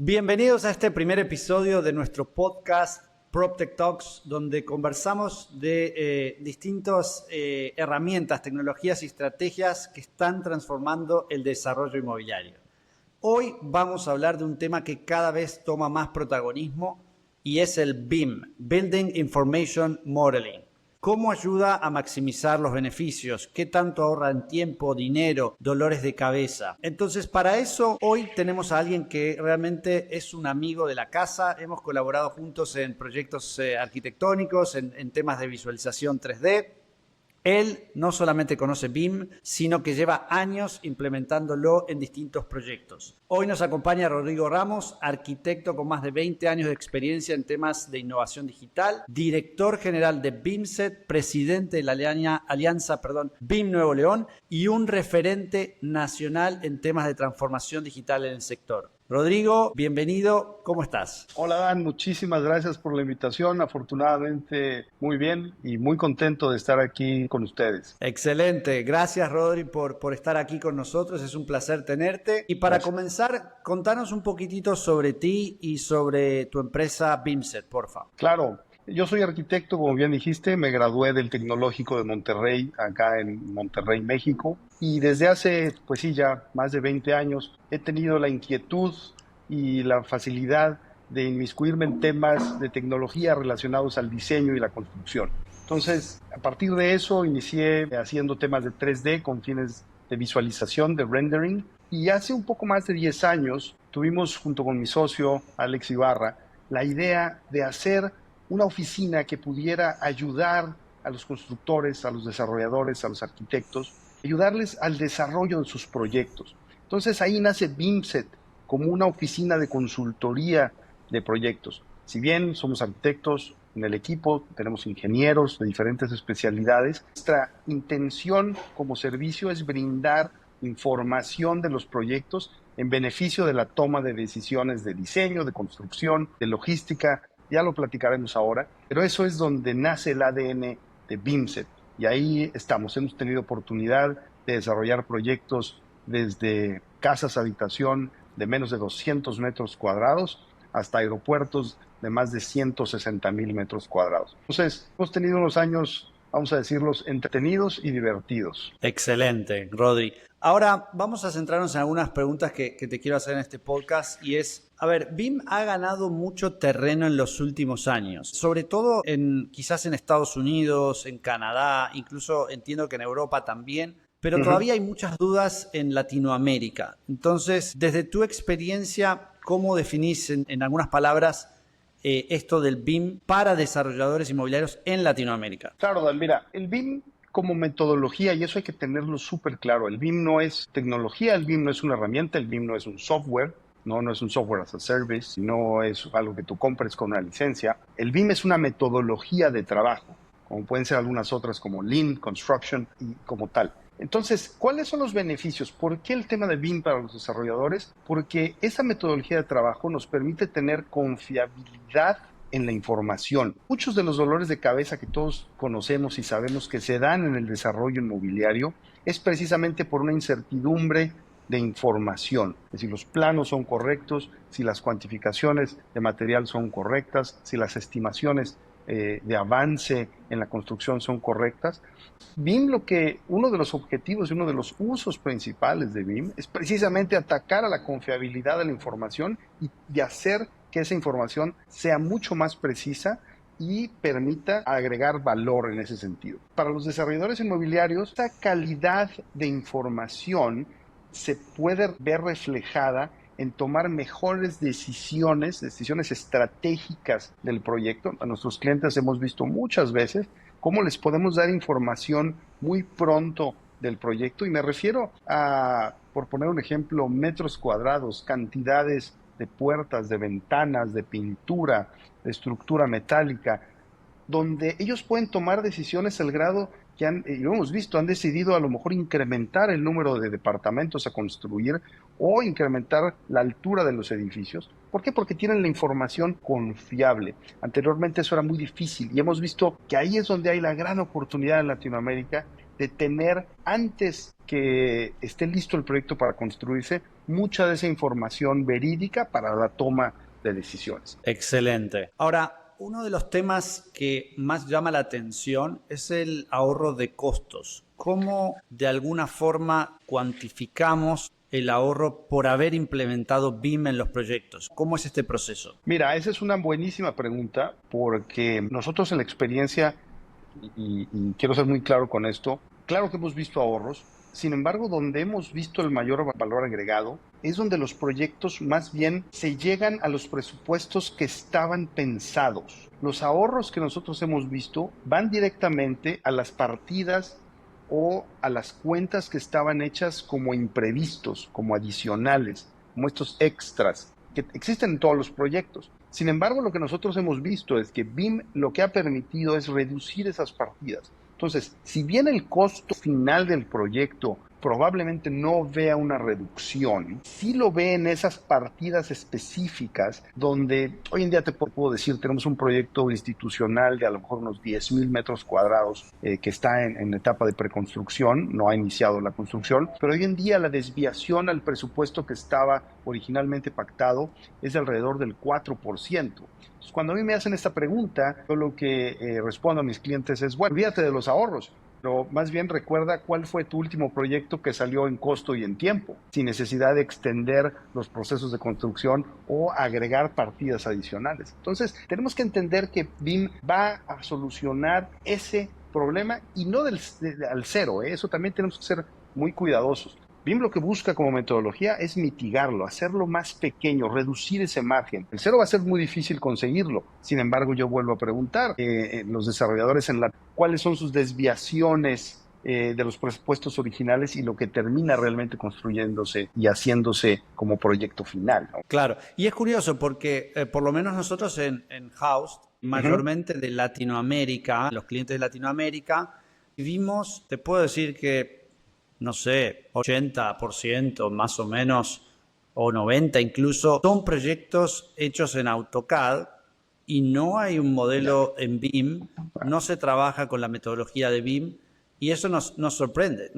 Bienvenidos a este primer episodio de nuestro podcast PropTech Talks, donde conversamos de distintas herramientas, tecnologías y estrategias que están transformando el desarrollo inmobiliario. Hoy vamos a hablar de un tema que cada vez toma más protagonismo y es el BIM, Building Information Modeling. ¿Cómo ayuda a maximizar los beneficios? ¿Qué tanto ahorra en tiempo, dinero, dolores de cabeza? Entonces, para eso, hoy tenemos a alguien que realmente es un amigo de la casa. Hemos colaborado juntos en proyectos arquitectónicos, en temas de visualización 3D. Él no solamente conoce BIM, sino que lleva años implementándolo en distintos proyectos. Hoy nos acompaña Rodrigo Ramos, arquitecto con más de 20 años de experiencia en temas de innovación digital, director general de BIMSET, presidente de la alianza BIM Nuevo León y un referente nacional en temas de transformación digital en el sector. Rodrigo, bienvenido, ¿cómo estás? Hola Dan, muchísimas gracias por la invitación, afortunadamente muy bien y muy contento de estar aquí con ustedes. Excelente, gracias Rodri por estar aquí con nosotros, es un placer tenerte. Y para comenzar, contanos un poquitito sobre ti y sobre tu empresa BIMSET, porfa. Claro. Yo soy arquitecto, como bien dijiste, me gradué del Tecnológico de Monterrey, acá en Monterrey, México, y desde hace, pues sí, ya más de 20 años he tenido la inquietud y la facilidad de inmiscuirme en temas de tecnología relacionados al diseño y la construcción. Entonces, a partir de eso, inicié haciendo temas de 3D con fines de visualización, de rendering, y hace un poco más de 10 años tuvimos, junto con mi socio, Alex Ibarra, la idea de hacer una oficina que pudiera ayudar a los constructores, a los desarrolladores, a los arquitectos, ayudarles al desarrollo de sus proyectos. Entonces ahí nace BIMSET como una oficina de consultoría de proyectos. Si bien somos arquitectos en el equipo, tenemos ingenieros de diferentes especialidades, nuestra intención como servicio es brindar información de los proyectos en beneficio de la toma de decisiones de diseño, de construcción, de logística. Ya lo platicaremos ahora, pero eso es donde nace el ADN de BIMSET. Y ahí estamos. Hemos tenido oportunidad de desarrollar proyectos desde casas habitación de menos de 200 metros cuadrados hasta aeropuertos de más de 160,000 metros cuadrados. Entonces, hemos tenido unos años, vamos a decirlos, entretenidos y divertidos. Excelente, Rodri. Ahora vamos a centrarnos en algunas preguntas que te quiero hacer en este podcast y es, a ver, BIM ha ganado mucho terreno en los últimos años, sobre todo quizás en Estados Unidos, en Canadá, incluso entiendo que en Europa también, pero todavía hay muchas dudas en Latinoamérica. Entonces, desde tu experiencia, ¿cómo definís en algunas palabras esto del BIM para desarrolladores inmobiliarios en Latinoamérica? Claro, Dan, mira, el BIM como metodología, y eso hay que tenerlo súper claro, el BIM no es tecnología, el BIM no es una herramienta, el BIM no es un software, no es un software as a service, no es algo que tú compres con una licencia. El BIM es una metodología de trabajo, como pueden ser algunas otras como Lean, Construction y como tal. Entonces, ¿cuáles son los beneficios? ¿Por qué el tema de BIM para los desarrolladores? Porque esa metodología de trabajo nos permite tener confiabilidad en la información. Muchos de los dolores de cabeza que todos conocemos y sabemos que se dan en el desarrollo inmobiliario es precisamente por una incertidumbre de información. Es decir, los planos son correctos, si las cuantificaciones de material son correctas, si las estimaciones de avance en la construcción son correctas. BIM, uno de los objetivos y uno de los usos principales de BIM es precisamente atacar a la confiabilidad de la información y hacer que esa información sea mucho más precisa y permita agregar valor en ese sentido. Para los desarrolladores inmobiliarios, esta calidad de información se puede ver reflejada en tomar mejores decisiones estratégicas del proyecto. A nuestros clientes hemos visto muchas veces cómo les podemos dar información muy pronto del proyecto, y me refiero a, por poner un ejemplo, metros cuadrados, cantidades de puertas, de ventanas, de pintura, de estructura metálica, donde ellos pueden tomar decisiones al grado que y lo hemos visto, han decidido a lo mejor incrementar el número de departamentos a construir o incrementar la altura de los edificios. ¿Por qué? Porque tienen la información confiable. Anteriormente eso era muy difícil y hemos visto que ahí es donde hay la gran oportunidad en Latinoamérica de tener, antes que esté listo el proyecto para construirse, mucha de esa información verídica para la toma de decisiones. Excelente. Ahora, uno de los temas que más llama la atención es el ahorro de costos. ¿Cómo de alguna forma cuantificamos el ahorro por haber implementado BIM en los proyectos? ¿Cómo es este proceso? Mira, esa es una buenísima pregunta porque nosotros en la experiencia, y quiero ser muy claro con esto, claro que hemos visto ahorros. Sin embargo, donde hemos visto el mayor valor agregado es donde los proyectos más bien se llegan a los presupuestos que estaban pensados. Los ahorros que nosotros hemos visto van directamente a las partidas o a las cuentas que estaban hechas como imprevistos, como adicionales, como estos extras que existen en todos los proyectos. Sin embargo, lo que nosotros hemos visto es que BIM lo que ha permitido es reducir esas partidas. Entonces, si bien el costo final del proyecto probablemente no vea una reducción, sí lo ve en esas partidas específicas donde hoy en día te puedo decir, tenemos un proyecto institucional de a lo mejor unos 10,000 metros cuadrados que está en etapa de preconstrucción, no ha iniciado la construcción, pero hoy en día la desviación al presupuesto que estaba originalmente pactado es de alrededor del 4%. Entonces, cuando a mí me hacen esta pregunta, yo lo que respondo a mis clientes es, bueno, olvídate de los ahorros, pero más bien recuerda cuál fue tu último proyecto que salió en costo y en tiempo, sin necesidad de extender los procesos de construcción o agregar partidas adicionales. Entonces, tenemos que entender que BIM va a solucionar ese problema y no al cero, ¿eh? Eso también tenemos que ser muy cuidadosos. BIM lo que busca como metodología es mitigarlo, hacerlo más pequeño, reducir ese margen. El cero va a ser muy difícil conseguirlo. Sin embargo, yo vuelvo a preguntar, los desarrolladores cuáles son sus desviaciones de los presupuestos originales y lo que termina realmente construyéndose y haciéndose como proyecto final, ¿no? Claro, y es curioso porque por lo menos nosotros en House, mayormente de Latinoamérica, los clientes de Latinoamérica, vimos, te puedo decir que no sé, 80% más o menos, o 90% incluso, son proyectos hechos en AutoCAD y no hay un modelo en BIM, no se trabaja con la metodología de BIM y eso nos sorprende,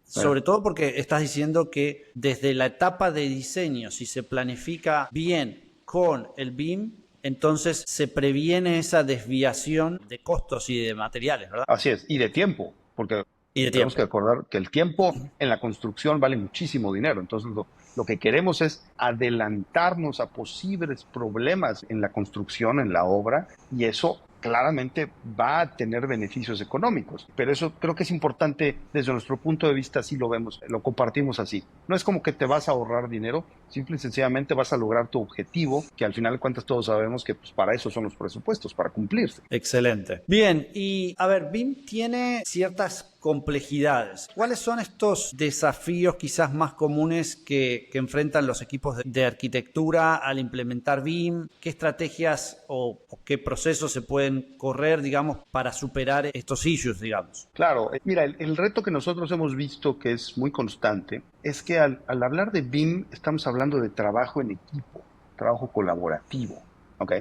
sobre todo porque estás diciendo que desde la etapa de diseño, si se planifica bien con el BIM, entonces se previene esa desviación de costos y de materiales, ¿verdad? Así es, y de tiempo, porque Y de tenemos tiempo. que acordar que el tiempo en la construcción vale muchísimo dinero. Entonces, lo que queremos es adelantarnos a posibles problemas en la construcción, en la obra, y eso claramente va a tener beneficios económicos. Pero eso creo que es importante desde nuestro punto de vista, así lo vemos, lo compartimos así. No es como que te vas a ahorrar dinero, simple y sencillamente vas a lograr tu objetivo, que al final de cuentas todos sabemos que pues, para eso son los presupuestos, para cumplirse. Excelente. Bien, y a ver, BIM tiene ciertas complejidades. ¿Cuáles son estos desafíos quizás más comunes que enfrentan los equipos de arquitectura al implementar BIM? ¿Qué estrategias o qué procesos se pueden correr, digamos, para superar estos issues, digamos? Claro, mira, el reto que nosotros hemos visto que es muy constante es que al hablar de BIM estamos hablando de trabajo en equipo, trabajo colaborativo, ¿ok?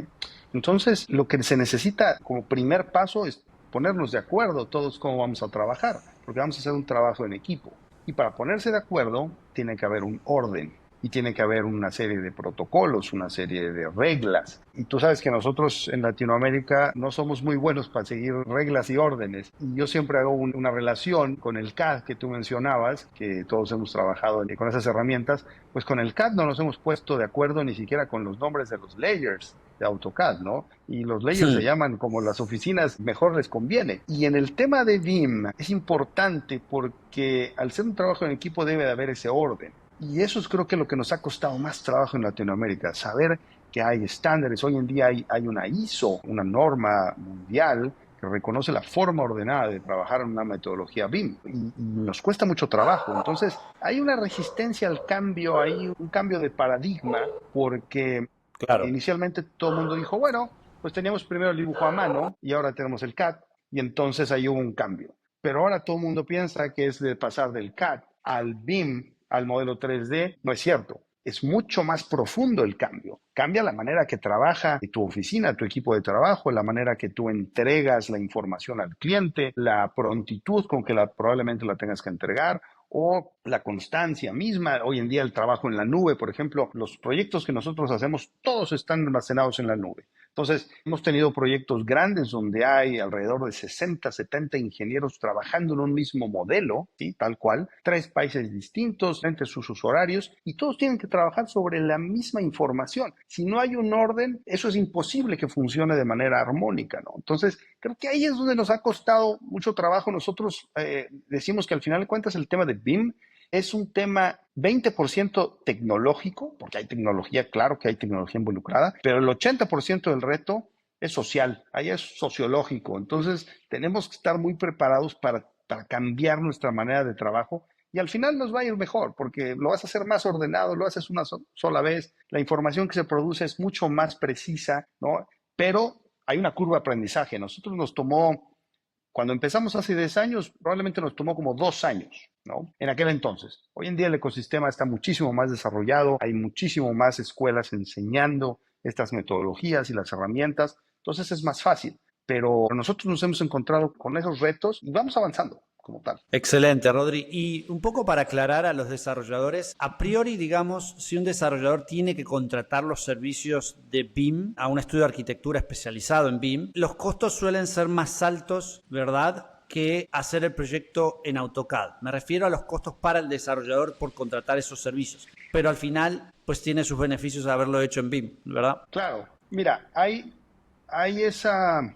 Entonces, lo que se necesita como primer paso es ponernos de acuerdo todos cómo vamos a trabajar, porque vamos a hacer un trabajo en equipo. Y para ponerse de acuerdo, tiene que haber un orden y tiene que haber una serie de protocolos, una serie de reglas. Y tú sabes que nosotros en Latinoamérica no somos muy buenos para seguir reglas y órdenes. Y yo siempre hago una relación con el CAD que tú mencionabas, que todos hemos trabajado con esas herramientas, pues con el CAD no nos hemos puesto de acuerdo ni siquiera con los nombres de los layers de AutoCAD, ¿no? Y los layers se llaman como las oficinas mejor les conviene. Y en el tema de BIM es importante porque al ser un trabajo en equipo debe de haber ese orden. Y eso es creo que lo que nos ha costado más trabajo en Latinoamérica, saber que hay estándares. Hoy en día hay una ISO, una norma mundial que reconoce la forma ordenada de trabajar en una metodología BIM y nos cuesta mucho trabajo. Entonces hay una resistencia al cambio, hay un cambio de paradigma porque Claro. inicialmente todo el mundo dijo, bueno, pues teníamos primero el dibujo a mano y ahora tenemos el CAD y entonces ahí hubo un cambio. Pero ahora todo el mundo piensa que es de pasar del CAD al BIM, al modelo 3D. No es cierto. Es mucho más profundo el cambio. Cambia la manera que trabaja tu oficina, tu equipo de trabajo, la manera que tú entregas la información al cliente, la prontitud con que probablemente la tengas que entregar o la constancia misma. Hoy en día el trabajo en la nube, por ejemplo, los proyectos que nosotros hacemos, todos están almacenados en la nube. Entonces, hemos tenido proyectos grandes donde hay alrededor de 60, 70 ingenieros trabajando en un mismo modelo, ¿sí? Tal cual, 3 países distintos, entre sus horarios, y todos tienen que trabajar sobre la misma información. Si no hay un orden, eso es imposible que funcione de manera armónica, ¿no? Entonces, creo que ahí es donde nos ha costado mucho trabajo. Nosotros decimos que al final de cuentas el tema de BIM es un tema 20% tecnológico, porque hay tecnología, claro que hay tecnología involucrada, pero el 80% del reto es social, ahí es sociológico. Entonces, tenemos que estar muy preparados para cambiar nuestra manera de trabajo y al final nos va a ir mejor, porque lo vas a hacer más ordenado, lo haces una sola vez, la información que se produce es mucho más precisa, ¿no? Pero hay una curva de aprendizaje. Nosotros nos tomó cuando empezamos hace 10 años, probablemente nos tomó como 2 años, ¿no? En aquel entonces. Hoy en día el ecosistema está muchísimo más desarrollado, hay muchísimo más escuelas enseñando estas metodologías y las herramientas, entonces es más fácil. Pero nosotros nos hemos encontrado con esos retos y vamos avanzando como tal. Excelente, Rodri. Y un poco para aclarar a los desarrolladores, a priori, digamos, si un desarrollador tiene que contratar los servicios de BIM a un estudio de arquitectura especializado en BIM, los costos suelen ser más altos, ¿verdad?, que hacer el proyecto en AutoCAD. Me refiero a los costos para el desarrollador por contratar esos servicios. Pero al final, pues tiene sus beneficios de haberlo hecho en BIM, ¿verdad? Claro. Mira, hay esa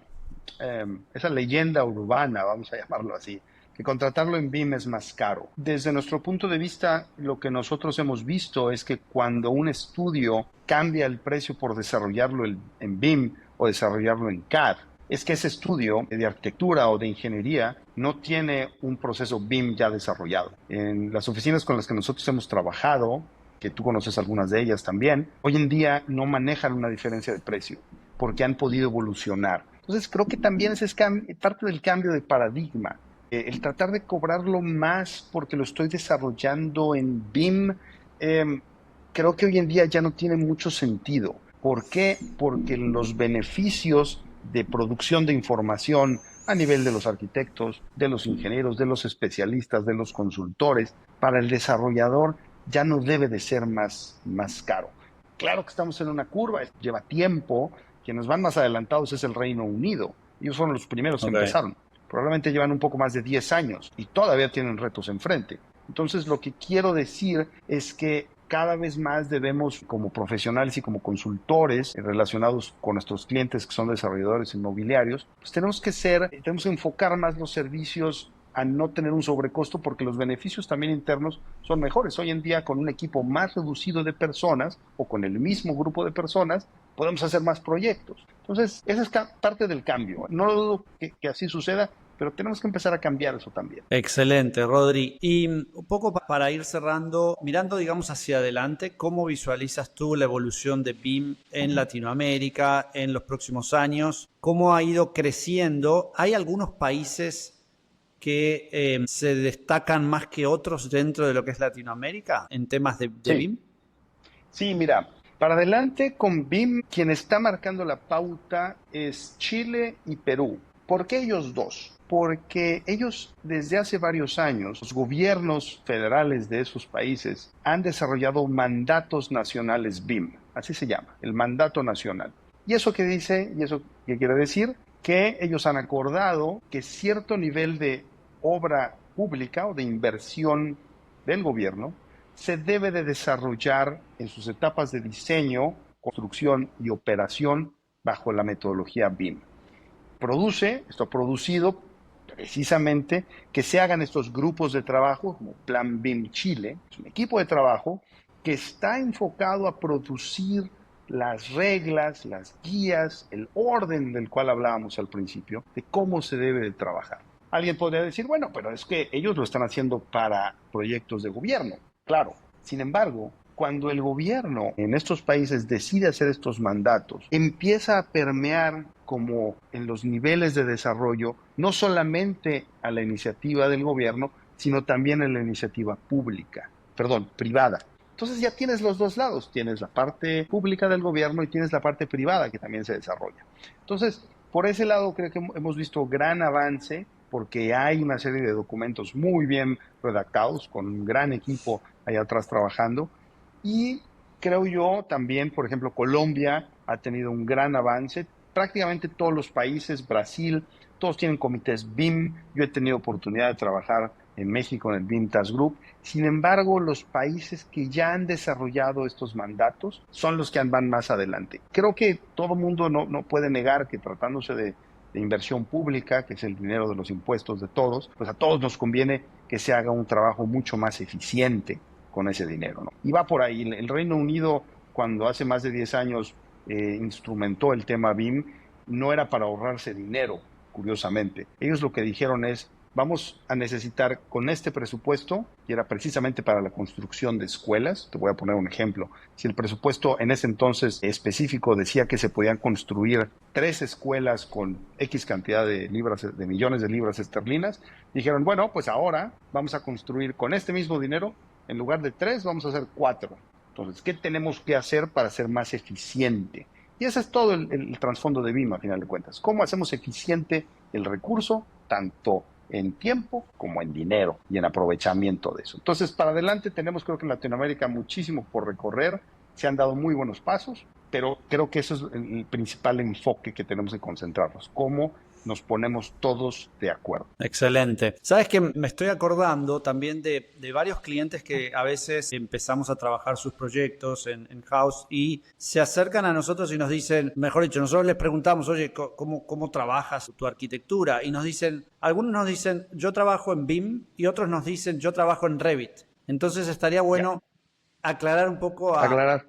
leyenda urbana, vamos a llamarlo así, que contratarlo en BIM es más caro. Desde nuestro punto de vista, lo que nosotros hemos visto es que cuando un estudio cambia el precio por desarrollarlo en BIM o desarrollarlo en CAD, es que ese estudio de arquitectura o de ingeniería no tiene un proceso BIM ya desarrollado. En las oficinas con las que nosotros hemos trabajado, que tú conoces algunas de ellas también, hoy en día no manejan una diferencia de precio porque han podido evolucionar. Entonces creo que también ese es parte del cambio de paradigma. El tratar de cobrarlo más porque lo estoy desarrollando en BIM, creo que hoy en día ya no tiene mucho sentido. ¿Por qué? Porque los beneficios de producción de información a nivel de los arquitectos, de los ingenieros, de los especialistas, de los consultores, para el desarrollador ya no debe de ser más caro. Claro que estamos en una curva, lleva tiempo, quienes van más adelantados es el Reino Unido, ellos fueron los primeros que empezaron. Probablemente llevan un poco más de 10 años y todavía tienen retos enfrente. Entonces, lo que quiero decir es que cada vez más debemos, como profesionales y como consultores relacionados con nuestros clientes que son desarrolladores inmobiliarios, pues tenemos que enfocar más los servicios a no tener un sobrecosto porque los beneficios también internos son mejores. Hoy en día, con un equipo más reducido de personas o con el mismo grupo de personas, podemos hacer más proyectos. Entonces, esa es parte del cambio. No dudo que así suceda, pero tenemos que empezar a cambiar eso también. Excelente, Rodri. Y un poco para ir cerrando, mirando, digamos, hacia adelante, ¿cómo visualizas tú la evolución de BIM en Latinoamérica en los próximos años? ¿Cómo ha ido creciendo? ¿Hay algunos países que se destacan más que otros dentro de lo que es Latinoamérica en temas de BIM? Sí, mira, para adelante con BIM, quien está marcando la pauta es Chile y Perú. ¿Por qué ellos dos? Porque ellos desde hace varios años, los gobiernos federales de esos países han desarrollado mandatos nacionales BIM, así se llama, el mandato nacional. ¿Y eso qué dice? ¿Y eso qué quiere decir? Que ellos han acordado que cierto nivel de obra pública o de inversión del gobierno se debe de desarrollar en sus etapas de diseño, construcción y operación bajo la metodología BIM. Esto ha producido precisamente que se hagan estos grupos de trabajo, como Plan BIM Chile, es un equipo de trabajo que está enfocado a producir las reglas, las guías, el orden del cual hablábamos al principio, de cómo se debe de trabajar. Alguien podría decir, bueno, pero es que ellos lo están haciendo para proyectos de gobierno. Claro, sin embargo, cuando el gobierno en estos países decide hacer estos mandatos, empieza a permear como en los niveles de desarrollo, no solamente a la iniciativa del gobierno, sino también a la iniciativa privada. Entonces ya tienes los dos lados, tienes la parte pública del gobierno y tienes la parte privada que también se desarrolla. Entonces, por ese lado creo que hemos visto gran avance porque hay una serie de documentos muy bien redactados, con un gran equipo allá atrás trabajando. Y creo yo también, por ejemplo, Colombia ha tenido un gran avance. Prácticamente todos los países, Brasil, todos tienen comités BIM. Yo he tenido oportunidad de trabajar en México en el BIM Task Group. Sin embargo, los países que ya han desarrollado estos mandatos son los que van más adelante. Creo que todo el mundo no puede negar que tratándose de inversión pública, que es el dinero de los impuestos de todos, pues a todos nos conviene que se haga un trabajo mucho más eficiente con ese dinero, ¿no? Y va por ahí. El Reino Unido, cuando hace más de 10 años instrumentó el tema BIM, no era para ahorrarse dinero, curiosamente. Ellos lo que dijeron es, vamos a necesitar con este presupuesto, y era precisamente para la construcción de escuelas. Te voy a poner un ejemplo. Si el presupuesto en ese entonces específico decía que se podían construir 3 escuelas con X cantidad de millones de libras esterlinas, dijeron, bueno, pues ahora vamos a construir con este mismo dinero, en lugar de 3, vamos a hacer 4. Entonces, ¿qué tenemos que hacer para ser más eficiente? Y ese es todo el trasfondo de BIM, a final de cuentas. ¿Cómo hacemos eficiente el recurso, tanto en tiempo como en dinero y en aprovechamiento de eso? Entonces, para adelante tenemos, creo que en Latinoamérica, muchísimo por recorrer. Se han dado muy buenos pasos, pero creo que eso es el principal enfoque que tenemos que concentrarnos. ¿Cómo nos ponemos todos de acuerdo? Excelente. Sabes que me estoy acordando también de varios clientes que a veces empezamos a trabajar sus proyectos en house y se acercan a nosotros y nos dicen, mejor dicho, nosotros les preguntamos, oye, ¿cómo trabajas tu arquitectura? Y nos dicen, algunos nos dicen, yo trabajo en BIM, y otros nos dicen, yo trabajo en Revit. Entonces estaría bueno aclarar un poco Aclarar.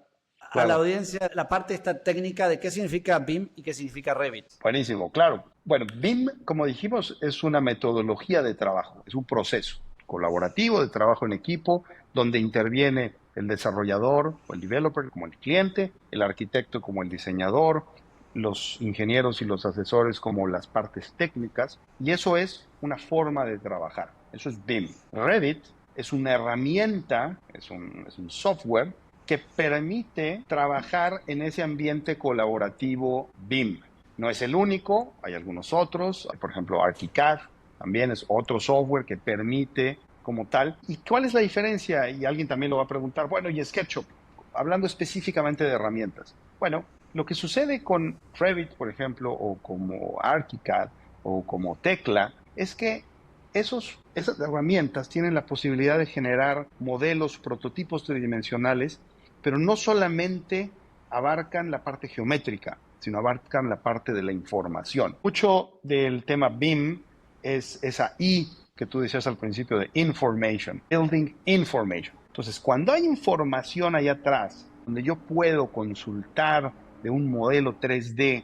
a la Claro. audiencia la parte esta técnica de qué significa BIM y qué significa Revit. Buenísimo, claro. Bueno, BIM, como dijimos, es una metodología de trabajo, es un proceso colaborativo de trabajo en equipo donde interviene el desarrollador o el developer como el cliente, el arquitecto como el diseñador, los ingenieros y los asesores como las partes técnicas, y eso es una forma de trabajar. Eso es BIM. Revit es una herramienta, es un software que permite trabajar en ese ambiente colaborativo BIM. No es el único, hay algunos otros, por ejemplo ArchiCAD también es otro software que permite como tal. ¿Y cuál es la diferencia? Y alguien también lo va a preguntar, bueno, ¿y SketchUp? Hablando específicamente de herramientas. Bueno, lo que sucede con Revit, por ejemplo, o como ArchiCAD o como Tecla, es que esas herramientas tienen la posibilidad de generar modelos, prototipos tridimensionales, pero no solamente abarcan la parte geométrica, sino abarcan la parte de la información. Mucho del tema BIM es esa I que tú decías al principio de information, building information. Entonces, cuando hay información allá atrás, donde yo puedo consultar de un modelo 3D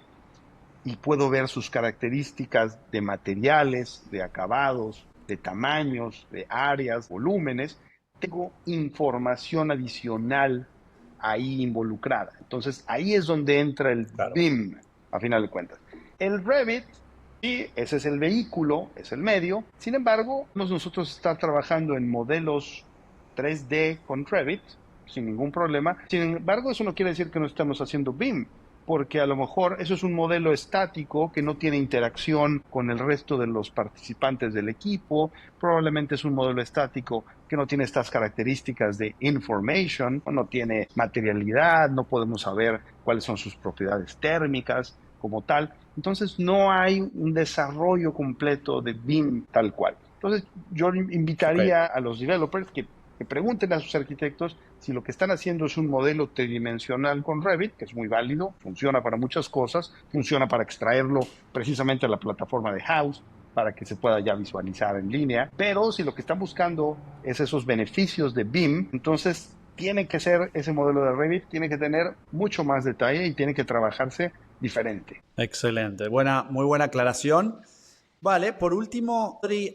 y puedo ver sus características de materiales, de acabados, de tamaños, de áreas, volúmenes, tengo información adicional ahí involucrada. Entonces, ahí es donde entra el BIM, a final de cuentas. El Revit, sí, ese es el vehículo, es el medio. Sin embargo, nosotros estamos trabajando en modelos 3D con Revit, sin ningún problema. Sin embargo, eso no quiere decir que no estemos haciendo BIM, porque a lo mejor eso es un modelo estático que no tiene interacción con el resto de los participantes del equipo, probablemente es un modelo estático que no tiene estas características de information, no tiene materialidad, no podemos saber cuáles son sus propiedades térmicas como tal. Entonces no hay un desarrollo completo de BIM tal cual. Entonces yo invitaría a los developers que pregunten a sus arquitectos si lo que están haciendo es un modelo tridimensional con Revit, que es muy válido, funciona para muchas cosas, funciona para extraerlo precisamente a la plataforma de House, para que se pueda ya visualizar en línea, pero si lo que están buscando es esos beneficios de BIM, entonces tiene que ser ese modelo de Revit, tiene que tener mucho más detalle y tiene que trabajarse diferente. Excelente, muy buena aclaración. Vale, por último, Adri,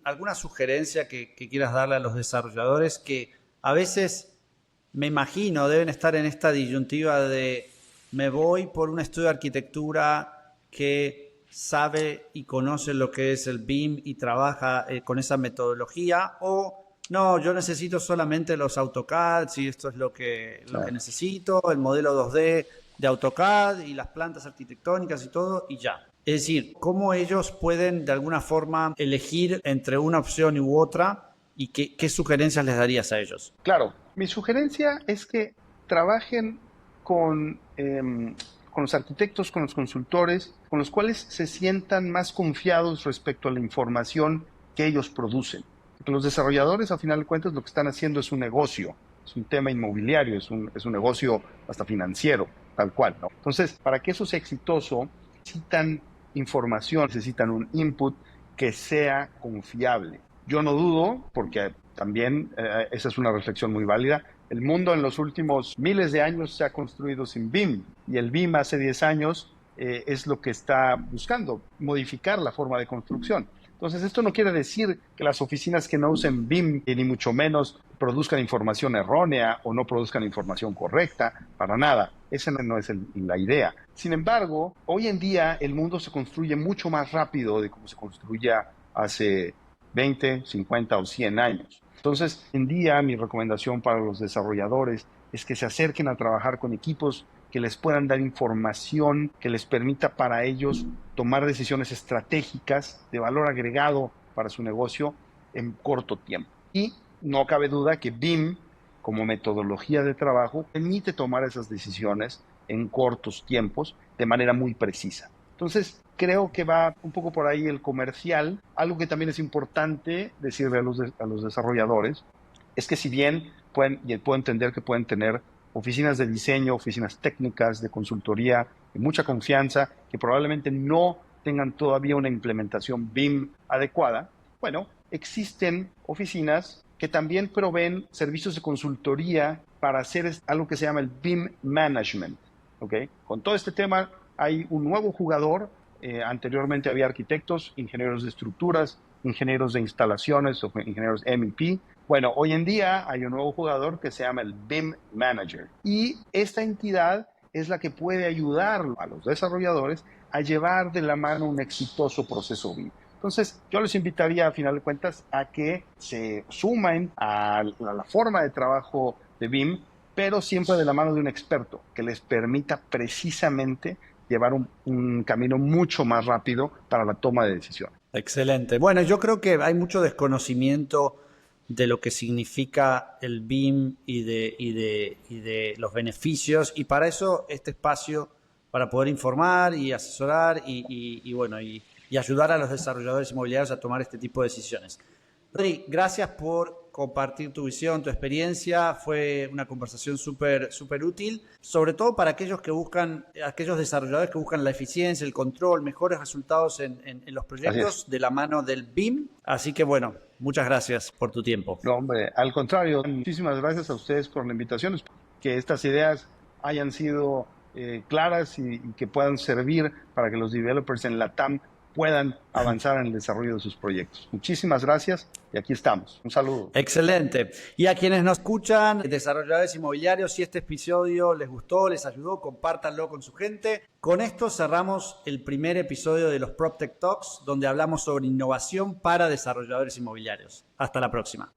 ¿alguna sugerencia que quieras darle a los desarrolladores que a veces, me imagino, deben estar en esta disyuntiva de me voy por un estudio de arquitectura que sabe y conoce lo que es el BIM y trabaja con esa metodología, o no, yo necesito solamente los AutoCAD, si esto es lo que necesito, el modelo 2D de AutoCAD y las plantas arquitectónicas y todo, y ya? Es decir, cómo ellos pueden de alguna forma elegir entre una opción u otra y qué sugerencias les darías a ellos. Claro, mi sugerencia es que trabajen con los arquitectos, con los consultores, con los cuales se sientan más confiados respecto a la información que ellos producen. Porque los desarrolladores, a final de cuentas, lo que están haciendo es un negocio, es un tema inmobiliario, es un negocio hasta financiero, tal cual, ¿no? Entonces, para que eso sea exitoso, necesitan información, necesitan un input que sea confiable. Yo no dudo, porque también esa es una reflexión muy válida, el mundo en los últimos miles de años se ha construido sin BIM, y el BIM hace 10 años es lo que está buscando, modificar la forma de construcción. Entonces, esto no quiere decir que las oficinas que no usen BIM, ni mucho menos produzcan información errónea o no produzcan información correcta, para nada. Esa no es la idea. Sin embargo, hoy en día el mundo se construye mucho más rápido de como se construía hace 20, 50 o 100 años. Entonces, hoy en día mi recomendación para los desarrolladores es que se acerquen a trabajar con equipos que les puedan dar información que les permita para ellos tomar decisiones estratégicas de valor agregado para su negocio en corto tiempo. Y no cabe duda que BIM, como metodología de trabajo, permite tomar esas decisiones en cortos tiempos de manera muy precisa. Entonces, creo que va un poco por ahí el comercial. Algo que también es importante decirle a los desarrolladores es que si bien puedo entender que pueden tener oficinas de diseño, oficinas técnicas, de consultoría, de mucha confianza, que probablemente no tengan todavía una implementación BIM adecuada, bueno, existen oficinas que también proveen servicios de consultoría para hacer algo que se llama el BIM Management. ¿Okay? Con todo este tema hay un nuevo jugador. Anteriormente había arquitectos, ingenieros de estructuras, ingenieros de instalaciones o ingenieros MEP. Bueno, hoy en día hay un nuevo jugador que se llama el BIM Manager, y esta entidad es la que puede ayudar a los desarrolladores a llevar de la mano un exitoso proceso BIM. Entonces, yo les invitaría, a final de cuentas, a que se sumen a la forma de trabajo de BIM, pero siempre de la mano de un experto que les permita precisamente llevar un camino mucho más rápido para la toma de decisiones. Excelente. Bueno, yo creo que hay mucho desconocimiento de lo que significa el BIM y de los beneficios, y para eso este espacio para poder informar y asesorar y ayudar a los desarrolladores inmobiliarios a tomar este tipo de decisiones. Rodri, gracias por compartir tu visión, tu experiencia. Fue una conversación súper útil, sobre todo para aquellos desarrolladores que buscan la eficiencia, el control, mejores resultados en los proyectos de la mano del BIM. Así que bueno, muchas gracias por tu tiempo. No, hombre, al contrario, muchísimas gracias a ustedes por la invitación. Que estas ideas hayan sido claras y que puedan servir para que los developers en LATAM puedan avanzar en el desarrollo de sus proyectos. Muchísimas gracias y aquí estamos. Un saludo. Excelente. Y a quienes nos escuchan, desarrolladores inmobiliarios, si este episodio les gustó, les ayudó, compártanlo con su gente. Con esto cerramos el primer episodio de los PropTech Talks, donde hablamos sobre innovación para desarrolladores inmobiliarios. Hasta la próxima.